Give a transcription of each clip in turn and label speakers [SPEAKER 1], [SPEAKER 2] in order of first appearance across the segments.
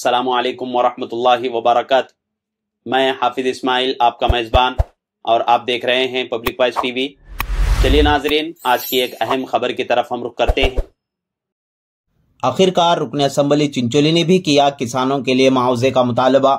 [SPEAKER 1] अस्सलामुअलैकुम वरहमतुल्लाहि वबरकातुहू। मैं हाफिज इस्माइल आपका मेज़बान और आप देख रहे हैं पब्लिक वॉइस टीवी। चलिए नाजरीन, आज की एक अहम खबर की तरफ हम रुख करते हैं।
[SPEAKER 2] आखिरकार रुकन असम्बली चिंचोली ने भी किया किसानों के लिए मुआवजे का मुतालबा।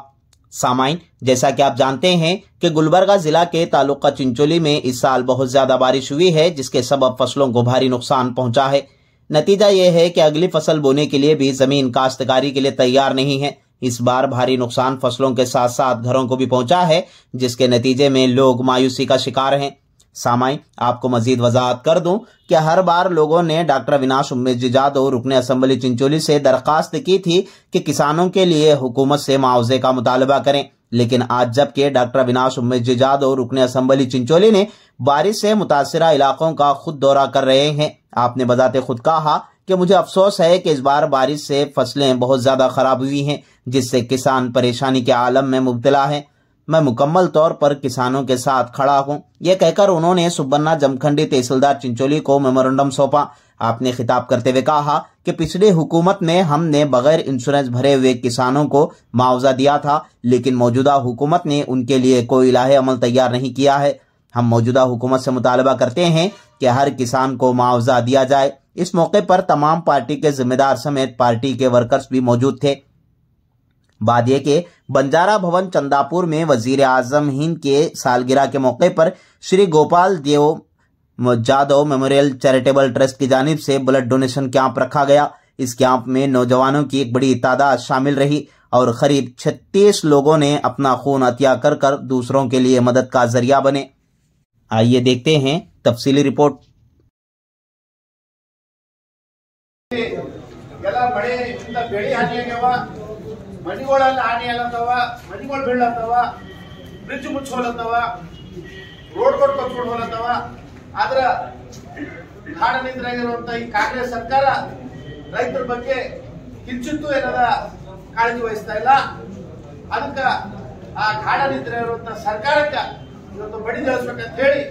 [SPEAKER 2] सामाइन, जैसा कि आप जानते हैं कि गुलबर्गा जिला के तालुका चिंचोली में इस साल बहुत ज्यादा बारिश हुई है, जिसके सबब फसलों को भारी नुकसान पहुंचा है। नतीजा यह है कि अगली फसल बोने के लिए भी जमीन काश्तकारी के लिए तैयार नहीं है। इस बार भारी नुकसान फसलों के साथ साथ घरों को भी पहुंचा है, जिसके नतीजे में लोग मायूसी का शिकार हैं। सामाइन, आपको मजीद वजाहत कर दूं कि हर बार लोगों ने डॉक्टर अविनाश उम्मेद जादव रुकन असम्बली चिंचोली से दरखास्त की थी कि किसानों के लिए हुकूमत से मुआवजे का मुतालबा करें, लेकिन आज जबकि डॉक्टर अविनाश उम्मेद जादव रुकन असम्बली चिंचोली ने बारिश से मुतासरा इलाकों का खुद दौरा कर रहे हैं, आपने बजाते खुद कहा कि मुझे अफसोस है कि इस बार बारिश से फसलें बहुत ज्यादा खराब हुई हैं, जिससे किसान परेशानी के आलम में मुब्तला है। मैं मुकम्मल तौर पर किसानों के साथ खड़ा हूं, यह कहकर उन्होंने सुबन्ना जमखंडी तहसीलदार चिंचोली को मेमोरेंडम सौंपा। आपने खिताब करते हुए कहा कि पिछली हुकूमत में हमने बगैर इंश्योरेंस भरे हुए किसानों को मुआवजा दिया था, लेकिन मौजूदा हुकूमत ने उनके लिए कोई लाहे अमल तैयार नहीं किया है। हम मौजूदा हुकूमत से मुतालबा करते हैं कि हर किसान को मुआवजा दिया जाए। इस मौके पर तमाम पार्टी के जिम्मेदार समेत पार्टी के वर्कर्स भी मौजूद थे। बाद ये के बंजारा भवन चंदापुर में वजीर आजम हिंद के सालगिरह के मौके पर श्री गोपाल देव जादव मेमोरियल चैरिटेबल ट्रस्ट की जानिब से ब्लड डोनेशन कैंप रखा गया। इस कैंप में नौजवानों की एक बड़ी तादाद शामिल रही और करीब 36 लोगों ने अपना खून अतिया कर कर दूसरों के लिए मदद का जरिया बने। आइए देखते हैं तफसीली रिपोर्ट।
[SPEAKER 3] ಮನೆಗಳಲ್ಲಿ ಹಾನಿ ಆಗತ್ತವ, ಮನೆಗಳು ಬೀಳತ್ತವ, ಬ್ರಿಡ್ಜ್ ಮುಚ್ಚೋಲತ್ತವ, ರೋಡ್ಗಳು ಕೊಚ್ಕೊಂಡು ಹೋಲತ್ತವ. ಆದ್ರ ಕಾಡ ನಿಂದ್ರಾಗಿರುವಂತ ಈ ಕಾಂಗ್ರೆಸ್ ಸರ್ಕಾರ ರೈತರ ಬಗ್ಗೆ ಕಿಂಚಿತ್ತೂ ಏನದ ಕಾಳಜಿ ವಹಿಸ್ತಾ ಇಲ್ಲ. ಅದಕ್ಕ ಆ ಕಾಡ ನಿಂದ್ರ ಇರುವಂತ ಸರ್ಕಾರಕ್ಕೆ ಇವತ್ತು ಬಡಿ ಜಳಿಸ್ಬೇಕಂತ ಹೇಳಿ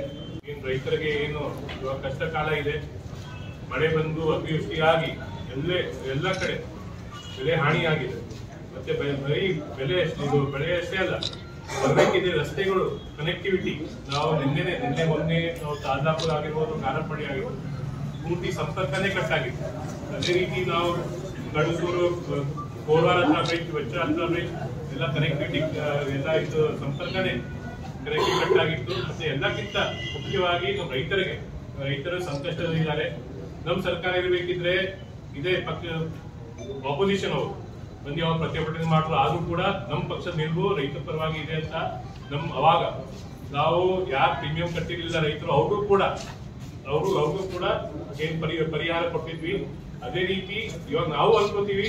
[SPEAKER 4] ರೈತರಿಗೆ ಏನು ಇವಾಗ ಕಷ್ಟ ಕಾಲ ಇದೆ. ಮಳೆ ಬಂದು ಅತಿವೃಷ್ಟಿಯಾಗಿ ಎಲ್ಲ ಕಡೆ ಬೆಳೆ ಹಾನಿಯಾಗಿದೆ. ಮತ್ತೆ ಬರೀ ಬೆಳೆ ಅಷ್ಟೇ ಅಲ್ಲ, ಬರಬೇಕಿದೆ ರಸ್ತೆಗಳು, ಕನೆಕ್ಟಿವಿಟಿ. ನಾವು ನಿನ್ನೆ ಮೊನ್ನೆ ನಾವು ತಾಜಾಪುರ ಆಗಿರ್ಬೋದು, ಗಾರಪಡಿ ಆಗಿರ್ಬೋದು, ಪೂರ್ತಿ ಸಂಪರ್ಕನೇ ಕಟ್ಟಾಗಿತ್ತು. ಅದೇ ರೀತಿ ನಾವು ಗಡಸೂರು, ಕೋಲಾರ ಹತ್ರ ಬ್ರಿಡ್ಜ್, ವೆಚ್ಚ ಹತ್ರ ಬ್ರಿಡ್ಜ್ ಎಲ್ಲ ಕನೆಕ್ಟಿವಿಟಿ ಎಲ್ಲ ಇದು ಸಂಪರ್ಕನೇ ಕನೆಕ್ಟಿವ್ ಕಟ್ಟಾಗಿತ್ತು. ಮತ್ತೆ ಎಲ್ಲಕ್ಕಿಂತ ಮುಖ್ಯವಾಗಿ ನಮ್ಮ ರೈತರು ಸಂಕಷ್ಟದಲ್ಲಿದ್ದಾರೆ. ನಮ್ಮ ಸರ್ಕಾರ ಇರಬೇಕಿದ್ರೆ ಇದೇ ಪಕ್ಷ ಆಪೋಸಿಷನ್ ಅವರು ಬಂದು ಅವ್ರು ಪ್ರತಿಭಟನೆ ಮಾಡಿದ್ರು, ಆದ್ರೂ ಕೂಡ ನಮ್ಮ ಪಕ್ಷದ ನಿಲುವು ರೈತರ ಪರವಾಗಿ ಇದೆ ಅಂತ ಅವಾಗ ನಾವು ಯಾರು ಪ್ರೀಮಿಯಂ ಕಟ್ಟಿರ್ಲಿಲ್ಲ ರೈತರು ಅವ್ರಿಗೂ ಕೂಡ ಏನ್ ಪರಿಹಾರ ಕೊಟ್ಟಿದ್ವಿ. ಅದೇ ರೀತಿ ಇವಾಗ ನಾವು ಅನ್ಕೋತೀವಿ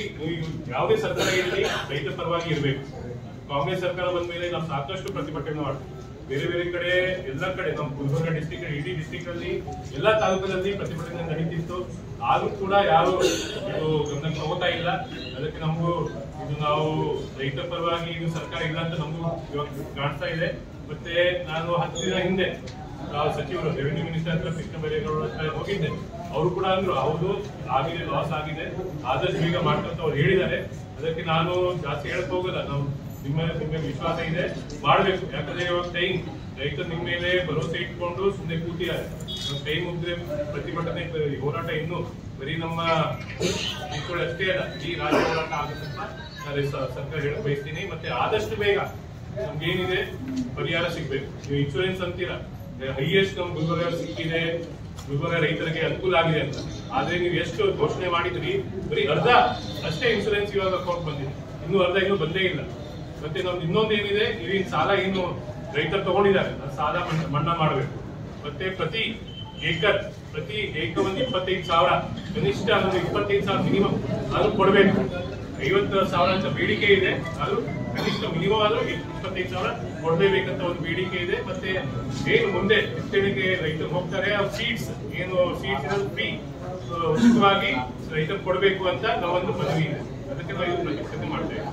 [SPEAKER 4] ಯಾವುದೇ ಸರ್ಕಾರ ಇರಲಿ ರೈತರ ಪರವಾಗಿ ಇರಬೇಕು. ಕಾಂಗ್ರೆಸ್ ಸರ್ಕಾರ ಬಂದ ಮೇಲೆ ನಾವು ಸಾಕಷ್ಟು ಪ್ರತಿಭಟನೆ ಮಾಡ್ತೀವಿ. ಬೇರೆ ಬೇರೆ ಕಡೆ ಎಲ್ಲ ಕಡೆ ನಮ್ಮ ಗುಲ್ಬರ್ಗ ಡಿಸ್ಟಿಕ್, ಇಡೀ ಡಿಸ್ಟಿಕ್ ಅಲ್ಲಿ ಎಲ್ಲಾ ತಾಲೂಕಲ್ಲಿ ಪ್ರತಿಭಟನೆ ನಡೀತಿತ್ತು. ಆದ್ರೂ ಕೂಡ ಯಾರು ಇದು ಗಮನಕ್ಕೆ ತಗೋತಾ ಇಲ್ಲ. ಅದಕ್ಕೆ ನಮಗೂ ನಾವು ರೈತರ ಪರವಾಗಿ ಇದು ಸರ್ಕಾರ ಇಲ್ಲ ಅಂತ ನಮಗೂ ಇವಾಗ ಕಾಣ್ತಾ ಇದೆ. ಮತ್ತೆ ನಾನು 10 ದಿನ ಹಿಂದೆ ಸಚಿವರು ರೆವಿನ್ಯೂ ಮಿನಿಸ್ಟರ್ ಹತ್ರ, ಕೃಷ್ಣ ಬೈರೇಗೌಡ ಹತ್ರ ಹೋಗಿದ್ದೆ. ಅವರು ಕೂಡ ಅಂದ್ರು ಹೌದು ಆಗಿದೆ, ಲಾಸ್ ಆಗಿದೆ, ಆದಷ್ಟು ಬೇಗ ಮಾಡ್ಕೊಂತ ಅವ್ರು ಹೇಳಿದ್ದಾರೆ. ಅದಕ್ಕೆ ನಾನು ಜಾಸ್ತಿ ಹೇಳಕ್ ಹೋಗಲ್ಲ. ನಾವು ನಿಮಗೆ ವಿಶ್ವಾಸ ಇದೆ, ಮಾಡ್ಬೇಕು. ಯಾಕಂದ್ರೆ ಇವಾಗ ಟೈಮ್ ರೈತರು ನಿಮ್ಮ ಮೇಲೆ ಭರವಸೆ ಇಟ್ಕೊಂಡು ಸುಮ್ಮನೆ ಕೂತಿದ್ದಾರೆ. ಟೈಮ್ ಮುಗಿದ್ರೆ ಪ್ರತಿಭಟನೆ ಹೋರಾಟ ಇನ್ನು ಬರೀ ನಮ್ಮ ಚಿಂಚೋಳಿ ಅಷ್ಟೇ ಅಲ್ಲ, ಈ ರಾಜ್ಯ ಹೋರಾಟ ಆಗುತ್ತೆ ಅಂತ ನಾನು ಸರ್ಕಾರ ಹೇಳಕ್ ಬಯಸ್ತೀನಿ. ಮತ್ತೆ ಆದಷ್ಟು ಬೇಗ ನಮ್ಗೇನಿದೆ ಪರಿಹಾರ ಸಿಗ್ಬೇಕು. ನೀವು ಇನ್ಶೂರೆನ್ಸ್ ಅಂತೀರಾ, ಹೈಯೆಸ್ಟ್ ನಮ್ ಗುಲ್ಬರ್ಗ ಸಿಕ್ಕಿದೆ, ಗುಲ್ಬರ್ಗ ರೈತರಿಗೆ ಅನುಕೂಲ ಆಗಿದೆ ಅಂತ. ಆದ್ರೆ ನೀವು ಎಷ್ಟು ಘೋಷಣೆ ಮಾಡಿದ್ರಿ, ಬರೀ ಅರ್ಧ ಅಷ್ಟೇ ಇನ್ಶೂರೆನ್ಸ್ ಇವಾಗ ಅಕೌಂಟ್ ಬಂದಿದೆ, ಇನ್ನೂ ಅರ್ಧ ಇನ್ನೂ ಬಂದೇ ಇಲ್ಲ. ಮತ್ತೆ ನಮ್ದು ಇನ್ನೊಂದೇನಿದೆ, ಇವಿನ ಸಾಲ ಏನು ರೈತರು ತಗೊಂಡಿದ್ದಾರೆ ಸಾಲ ಮನ್ನಾ ಮಾಡಬೇಕು. ಮತ್ತೆ ಪ್ರತಿ ಏಕರ್ ಒಂದು 25,000 ಕನಿಷ್ಠ, 25,000 ಮಿನಿಮಮ್ ಅದು ಕೊಡಬೇಕು. 50,000 ಅಂತ ಬೇಡಿಕೆ ಇದೆ, ಅದು ಕನಿಷ್ಠ ಮಿನಿಮಮ್ ಆದ್ರೂ 25,000 ಕೊಡಲೇಬೇಕಂತ ಒಂದು ಬೇಡಿಕೆ ಇದೆ. ಮತ್ತೆ ಏನು ಮುಂದೆ ಬಿತ್ತನೆಗೆ ರೈತರು ಹೋಗ್ತಾರೆ, ಸೀಡ್ಸ್ ಫ್ರೀ ಉಚಿತವಾಗಿ ರೈತರು ಕೊಡಬೇಕು ಅಂತ ನಾವೊಂದು ಮನವಿ ಇದೆ. ಅದಕ್ಕೆ ನಾವು ಇದು ಪ್ರತಿಭಟನೆ ಮಾಡ್ತೇವೆ.